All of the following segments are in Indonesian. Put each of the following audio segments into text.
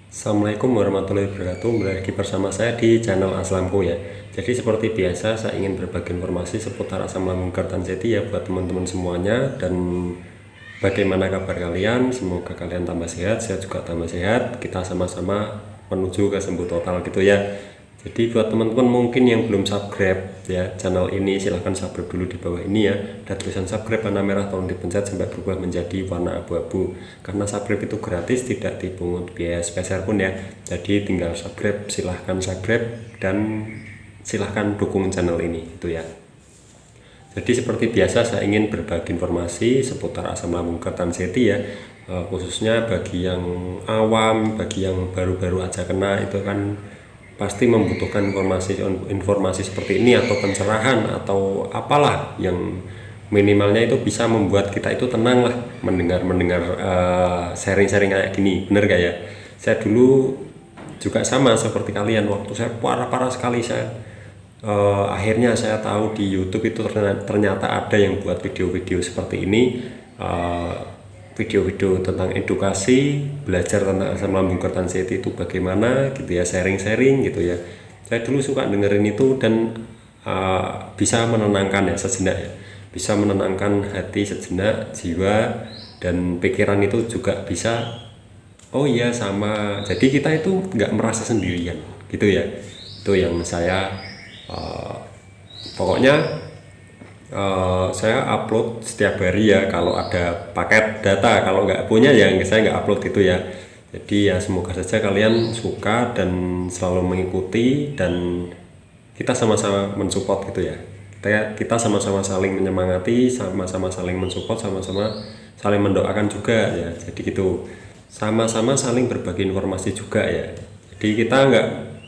Assalamualaikum warahmatullahi wabarakatuh. Kembali lagi bersama saya di channel Aslamku ya. Jadi seperti biasa saya ingin berbagi informasi seputar asam lambung Kartanjeti ya buat teman-teman semuanya. Dan bagaimana kabar kalian? Semoga kalian tambah sehat, saya juga tambah sehat. Kita sama-sama menuju ke sembuh total gitu ya. Jadi buat teman-teman mungkin yang belum subscribe ya channel ini, silahkan subscribe dulu di bawah ini ya. Ada tulisan subscribe warna merah, tolong dipencet sampai berubah menjadi warna abu-abu. Karena subscribe itu gratis, tidak dipungut biaya spesial pun ya. Jadi tinggal subscribe, silahkan subscribe dan silahkan dukung channel ini itu ya. Jadi seperti biasa saya ingin berbagi informasi seputar asam lambung Kartanjeti ya. Khususnya bagi yang awam, bagi yang baru-baru aja kena itu kan pasti membutuhkan informasi seperti ini atau pencerahan atau apalah yang minimalnya itu bisa membuat kita itu tenang lah mendengar sharing-sharing kayak gini, bener gak ya? Saya dulu juga sama seperti kalian, waktu saya parah-parah sekali saya akhirnya saya tahu di YouTube itu ternyata ada yang buat video-video seperti ini, video-video tentang edukasi, belajar tentang asam lambung Kartanjeti itu bagaimana gitu ya, sharing-sharing gitu ya. Saya dulu suka dengerin itu dan bisa menenangkan ya sejenak ya, bisa menenangkan hati sejenak, jiwa dan pikiran itu juga bisa. Oh iya sama, jadi kita itu nggak merasa sendirian gitu ya. Itu yang saya pokoknya saya upload setiap hari ya kalau ada paket data, kalau nggak punya ya saya nggak upload gitu ya. Jadi ya semoga saja kalian suka dan selalu mengikuti dan kita sama-sama mensupport gitu ya. Kita sama-sama saling menyemangati, sama-sama saling mensupport, sama-sama saling mendoakan juga ya. Jadi gitu, sama-sama saling berbagi informasi juga ya. Jadi kita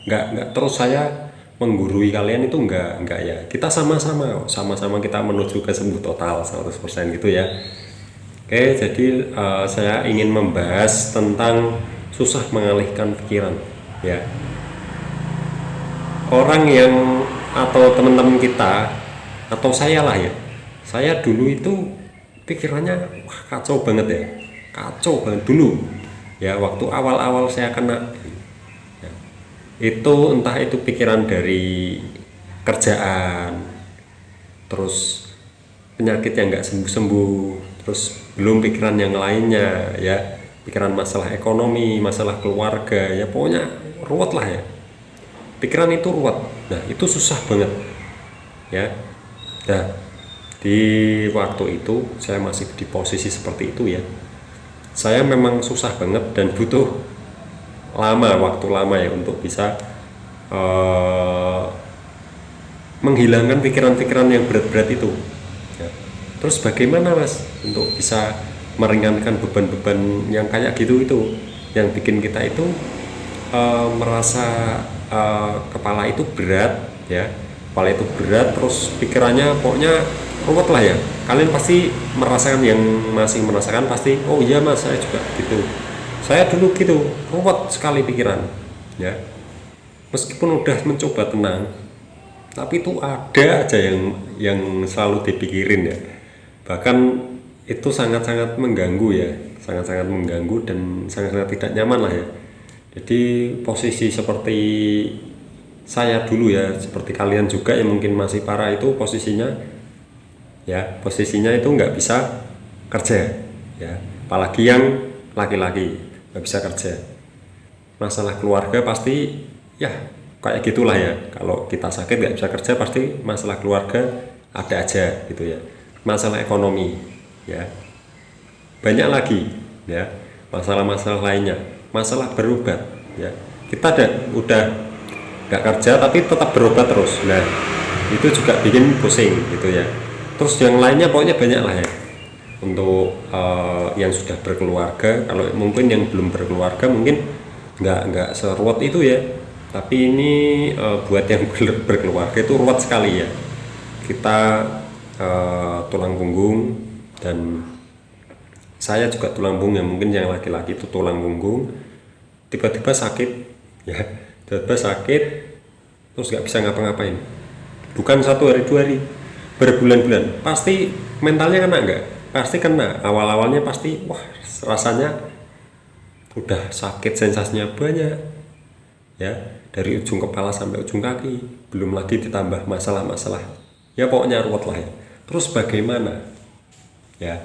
nggak terus saya menggurui kalian, itu enggak ya. Kita sama-sama kita menuju ke sembuh total 100% gitu ya. Oke, jadi saya ingin membahas tentang susah mengalihkan pikiran ya. Orang yang atau teman-teman kita atau saya lah ya. Saya dulu itu pikirannya wah kacau banget ya. Kacau banget dulu. Ya, waktu awal-awal saya kena itu, entah itu pikiran dari kerjaan, terus penyakit yang nggak sembuh-sembuh, terus belum pikiran yang lainnya ya, pikiran masalah ekonomi, masalah keluarga ya, pokoknya ruwet lah ya, pikiran itu ruwet. Nah itu susah banget ya. Nah di waktu itu saya masih di posisi seperti itu ya, saya memang susah banget dan butuh waktu lama ya untuk bisa menghilangkan pikiran-pikiran yang berat-berat itu ya. Terus bagaimana mas untuk bisa meringankan beban-beban yang kayak gitu itu, yang bikin kita itu merasa kepala itu berat ya, kepala itu berat, terus pikirannya pokoknya ruwet lah ya. Kalian pasti merasakan, yang masih merasakan pasti oh iya mas saya juga gitu. Saya dulu gitu, ruwet sekali pikiran ya. Meskipun udah mencoba tenang, tapi itu ada aja yang selalu dipikirin ya. Bahkan itu sangat-sangat mengganggu ya, sangat-sangat mengganggu dan sangat-sangat tidak nyaman lah ya. Jadi posisi seperti saya dulu ya, seperti kalian juga yang mungkin masih parah itu posisinya ya, posisinya itu nggak bisa kerja ya, apalagi yang laki-laki nggak bisa kerja. Masalah keluarga pasti ya kayak gitulah ya, kalau kita sakit nggak bisa kerja pasti masalah keluarga ada aja gitu ya. Masalah ekonomi ya banyak lagi ya, masalah-masalah lainnya, masalah berobat ya, kita udah nggak kerja tapi tetap berobat terus. Nah itu juga bikin pusing gitu ya. Terus yang lainnya pokoknya banyak lah ya. Untuk yang sudah berkeluarga, kalau mungkin yang belum berkeluarga mungkin nggak seruwet itu ya, tapi ini buat yang berkeluarga itu ruwet sekali ya. Kita tulang punggung, dan saya juga tulang punggung ya, mungkin yang laki-laki itu tulang punggung tiba-tiba sakit ya, tiba-tiba sakit terus nggak bisa ngapa-ngapain, bukan 1 hari 2 hari, berbulan-bulan. Pasti mentalnya kena nggak? Pasti kena. Awal-awalnya pasti wah rasanya udah sakit, sensasinya banyak ya, dari ujung kepala sampai ujung kaki, belum lagi ditambah masalah-masalah ya, pokoknya ruwet lah ya. Terus bagaimana ya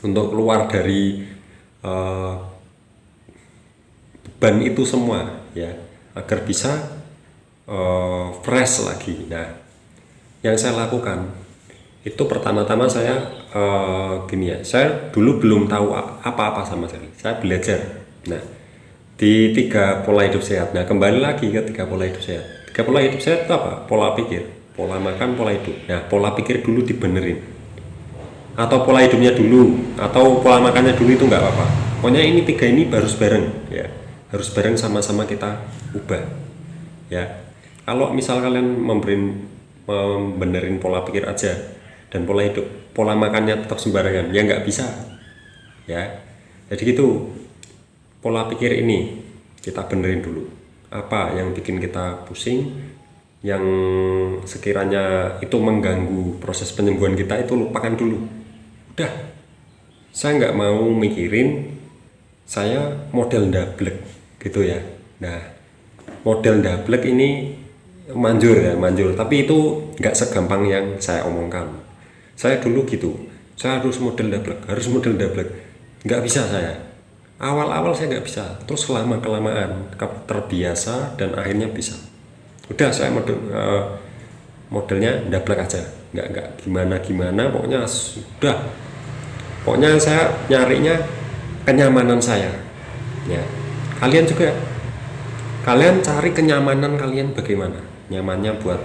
untuk keluar dari beban itu semua ya, agar bisa fresh lagi. Nah, yang saya lakukan itu pertama-tama saya gini ya, saya dulu belum tahu apa-apa sama sekali, saya belajar. Nah, di 3 pola hidup sehat. Nah, kembali lagi ke 3 pola hidup sehat. 3 pola hidup sehat itu apa? Pola pikir, pola makan, pola hidup. Nah, pola pikir dulu dibenerin, atau pola hidupnya dulu, atau pola makannya dulu, itu nggak apa-apa. Pokoknya ini 3 ini harus bareng ya, harus bareng, sama-sama kita ubah ya. Kalau misal kalian membenerin pola pikir aja dan pola hidup, pola makannya tetap sembarangan, ya nggak bisa ya. Jadi gitu, pola pikir ini kita benerin dulu, apa yang bikin kita pusing, yang sekiranya itu mengganggu proses penyembuhan kita, itu lupakan dulu. Udah, saya nggak mau mikirin saya model ndablek gitu ya. Nah, model ndablek ini manjur ya, manjur, tapi itu nggak segampang yang saya omongkan. Saya dulu gitu, saya harus model ndablek, harus model ndablek, nggak bisa saya. Awal-awal saya nggak bisa, terus lama-kelamaan terbiasa dan akhirnya bisa. Udah, saya modelnya ndablek aja, nggak gimana-gimana, pokoknya sudah. Pokoknya saya nyarinya kenyamanan saya ya. Kalian juga, kalian cari kenyamanan kalian bagaimana, nyamannya buat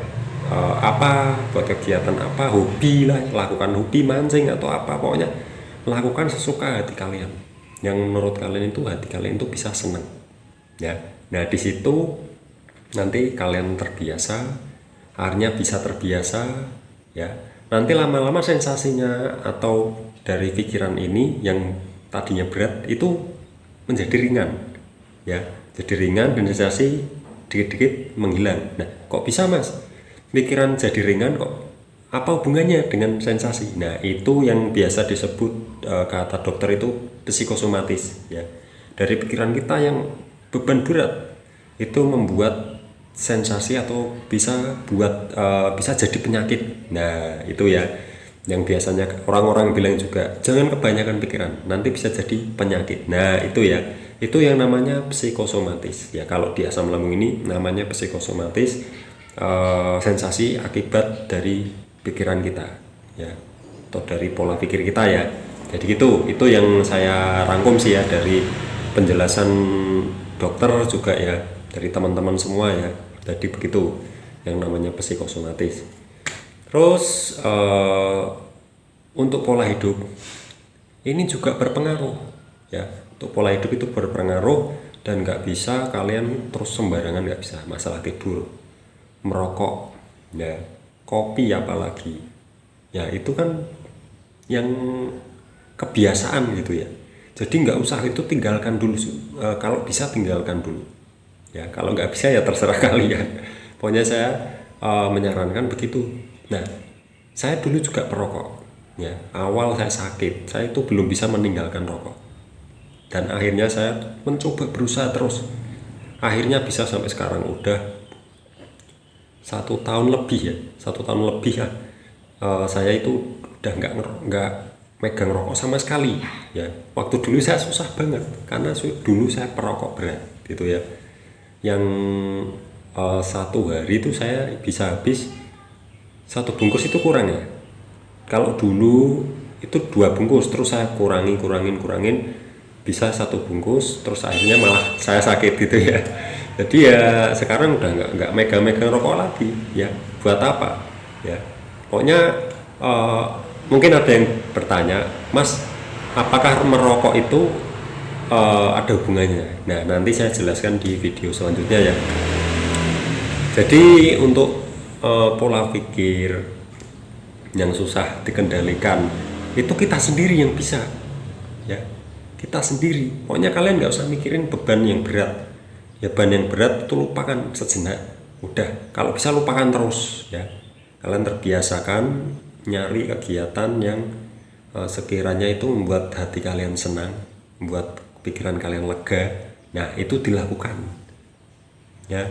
apa, buat kegiatan apa, hobi lah, lakukan hobi mancing atau apa, pokoknya lakukan sesuka hati kalian, yang menurut kalian itu hati kalian itu bisa senang ya. Nah, di situ nanti kalian terbiasa, akhirnya bisa terbiasa ya. Nanti lama-lama sensasinya atau dari pikiran ini yang tadinya berat itu menjadi ringan ya, jadi ringan dan sensasi dikit-dikit menghilang. Nah, kok bisa mas pikiran jadi ringan, kok apa hubungannya dengan sensasi? Nah, itu yang biasa disebut kata dokter itu psikosomatis ya. Dari pikiran kita yang beban berat itu membuat sensasi atau bisa bisa jadi penyakit. Nah, itu ya yang biasanya orang-orang bilang juga, jangan kebanyakan pikiran, nanti bisa jadi penyakit. Nah, itu ya, itu yang namanya psikosomatis ya. Kalau di asam lambung ini namanya psikosomatis, sensasi akibat dari pikiran kita ya, atau dari pola pikir kita ya. Jadi gitu, itu yang saya rangkum sih ya dari penjelasan dokter juga ya, dari teman-teman semua ya. Jadi begitu yang namanya psikosomatis. Terus untuk pola hidup ini juga berpengaruh ya. Untuk pola hidup itu berpengaruh, dan nggak bisa kalian terus sembarangan, nggak bisa. Masalah tidur, merokok ya, kopi apalagi ya, itu kan yang kebiasaan gitu ya. Jadi nggak usah, itu tinggalkan dulu, kalau bisa tinggalkan dulu ya. Kalau nggak bisa ya terserah kalian. Pokoknya saya menyarankan begitu. Nah, saya dulu juga perokok ya. Awal saya sakit, saya itu belum bisa meninggalkan rokok, dan akhirnya saya mencoba, berusaha terus, akhirnya bisa sampai sekarang. Udah 1 tahun lebih ya, 1 tahun lebih ya. Saya itu udah nggak megang rokok sama sekali ya. Waktu dulu saya susah banget, karena dulu saya perokok berat gitu ya, yang 1 hari itu saya bisa habis 1 bungkus itu kurang ya. Kalau dulu itu 2 bungkus, terus saya kurangin, bisa 1 bungkus, terus akhirnya malah saya sakit gitu ya. Jadi ya sekarang udah nggak megang rokok lagi ya. Buat apa ya? Pokoknya mungkin ada yang bertanya, mas, apakah merokok itu ada hubungannya? Nah, nanti saya jelaskan di video selanjutnya ya. Jadi untuk pola pikir yang susah dikendalikan itu kita sendiri yang bisa ya, kita sendiri. Pokoknya kalian nggak usah mikirin beban yang berat ya. Beban yang berat itu lupakan sejenak, udah, kalau bisa lupakan terus ya. Kalian terbiasakan nyari kegiatan yang sekiranya itu membuat hati kalian senang, membuat pikiran kalian lega, nah itu dilakukan ya,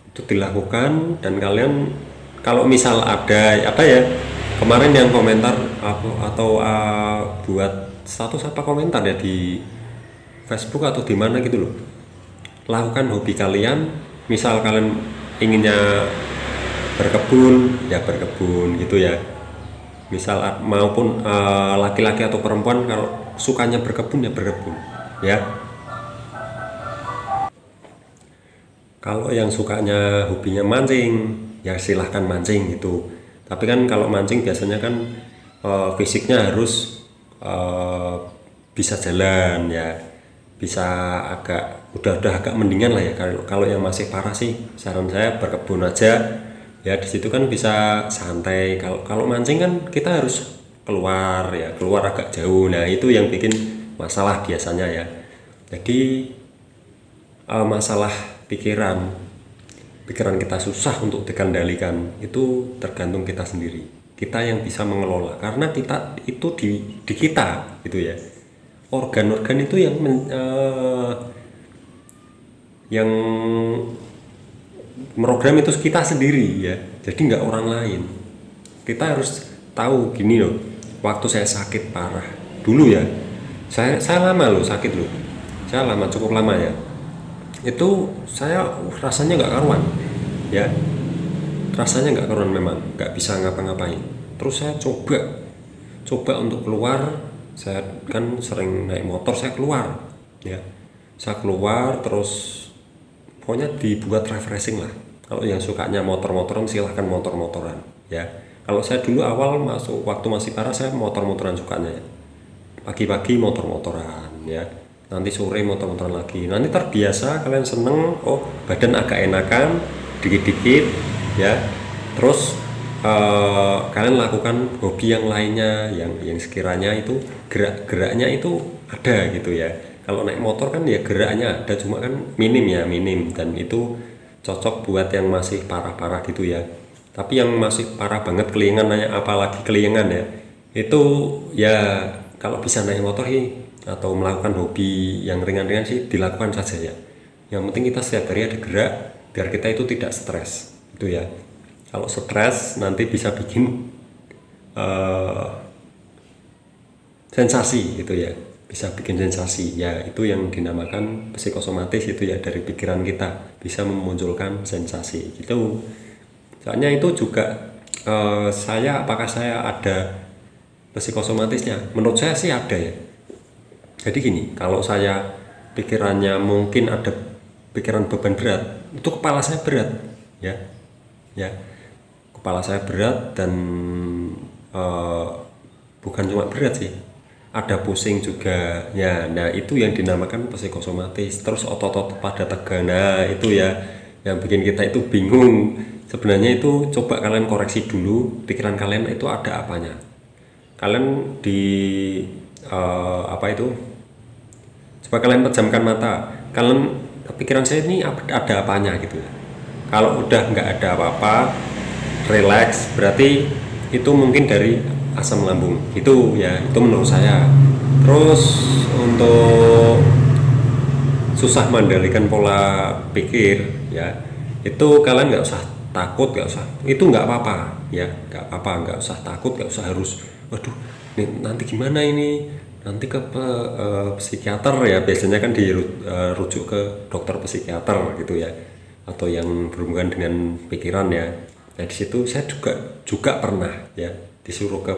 itu dilakukan. Dan kalian kalau misal ada apa ya, kemarin yang komentar atau buat status apa komentar ya di Facebook atau di mana gitu loh, lakukan hobi kalian. Misal kalian inginnya berkebun ya berkebun gitu ya, misal maupun laki-laki atau perempuan kalau sukanya berkebun ya berkebun ya. Kalau yang sukanya hobinya mancing ya silahkan mancing gitu, tapi kan kalau mancing biasanya kan fisiknya harus bisa jalan ya, bisa agak udah agak mendingan lah ya. Kalau yang masih parah sih saran saya berkebun aja ya, di situ kan bisa santai. Kalau mancing kan kita harus keluar ya, keluar agak jauh, nah itu yang bikin masalah biasanya ya. Jadi masalah pikiran kita susah untuk dikendalikan, itu tergantung kita sendiri, kita yang bisa mengelola, karena kita itu di kita gitu ya, organ-organ itu yang program itu kita sendiri ya, jadi nggak orang lain. Kita harus tahu gini loh, waktu saya sakit parah dulu ya, saya lama loh sakit loh, saya lama, cukup lama ya, itu saya rasanya nggak karuan ya, rasanya nggak karuan, memang nggak bisa ngapa-ngapain. Terus saya coba untuk keluar, saya kan sering naik motor, saya keluar ya, saya keluar terus pokoknya dibuat refreshing lah. Kalau yang sukanya motor-motoran silahkan motor-motoran ya. Kalau saya dulu awal masuk waktu masih parah, saya motor-motoran sukanya ya, pagi-pagi motor-motoran ya, nanti sore motor-motoran lagi, nanti terbiasa, kalian seneng, oh badan agak enakan dikit-dikit ya. Terus kalian lakukan hobi yang lainnya yang sekiranya itu geraknya itu ada gitu ya. Kalau naik motor kan ya geraknya ada, cuma kan minim, dan itu cocok buat yang masih parah-parah gitu ya. Tapi yang masih parah banget kelingan, apalagi kelingan ya, itu ya kalau bisa naik motor sih atau melakukan hobi yang ringan-ringan sih dilakukan saja ya. Yang penting kita setiap hari ada gerak biar kita itu tidak stres itu ya. Kalau stres nanti bisa bikin sensasi gitu ya, bisa bikin sensasi ya, itu yang dinamakan psikosomatis itu ya, dari pikiran kita bisa memunculkan sensasi gitu. Soalnya itu juga apakah saya ada psikosomatisnya? Menurut saya sih ada ya. Jadi gini, kalau saya pikirannya mungkin ada pikiran beban berat, itu kepala saya berat ya, kepala saya berat, dan bukan cuma berat sih, ada pusing juga ya. Nah itu yang dinamakan psikosomatis. Terus otot-otot pada tegang, nah itu ya yang bikin kita itu bingung. Sebenarnya itu coba kalian koreksi dulu pikiran kalian itu ada apanya. Kalian coba kalian pejamkan mata, kalian kepikiran saya ini ada apanya gitu ya. Kalau udah nggak ada apa-apa, relax, berarti itu mungkin dari asam lambung itu ya, itu menurut saya. Terus untuk susah mengendalikan pola pikir ya, itu kalian nggak usah takut, itu nggak apa-apa ya, nggak usah takut, nggak usah harus waduh nanti gimana ini, nanti ke psikiater ya, biasanya kan dirujuk ke dokter psikiater gitu ya, atau yang berhubungan dengan pikiran ya. Nah di situ saya juga pernah ya disuruh ke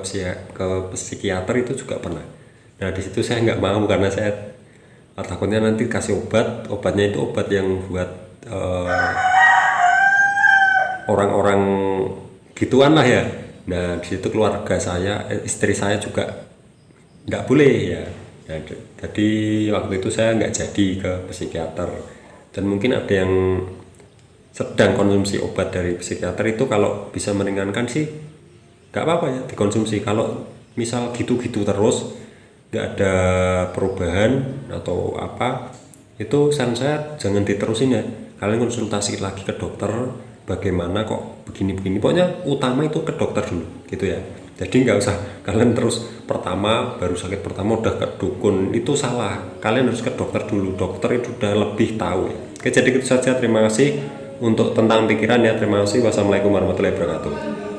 psikiater, itu juga pernah. Nah di situ saya nggak mau, karena saya takutnya nanti kasih obatnya itu obat yang buat orang-orang gituan lah ya. Nah di situ keluarga saya, istri saya juga nggak boleh ya. Nah, jadi waktu itu saya nggak jadi ke psikiater. Dan mungkin ada yang sedang konsumsi obat dari psikiater, itu kalau bisa meringankan sih nggak apa-apa ya dikonsumsi. Kalau misal gitu-gitu terus nggak ada perubahan atau apa, itu saran saya jangan diterusin ya, kalian konsultasi lagi ke dokter, bagaimana kok begini-begini. Pokoknya utama itu ke dokter dulu gitu ya. Jadi nggak usah kalian terus pertama baru sakit pertama udah ke dukun, itu salah. Kalian harus ke dokter dulu, dokter itu udah lebih tahu ya. Oke, jadi itu saja, terima kasih untuk tentang pikiran ya. Terima kasih, wassalamualaikum warahmatullahi wabarakatuh.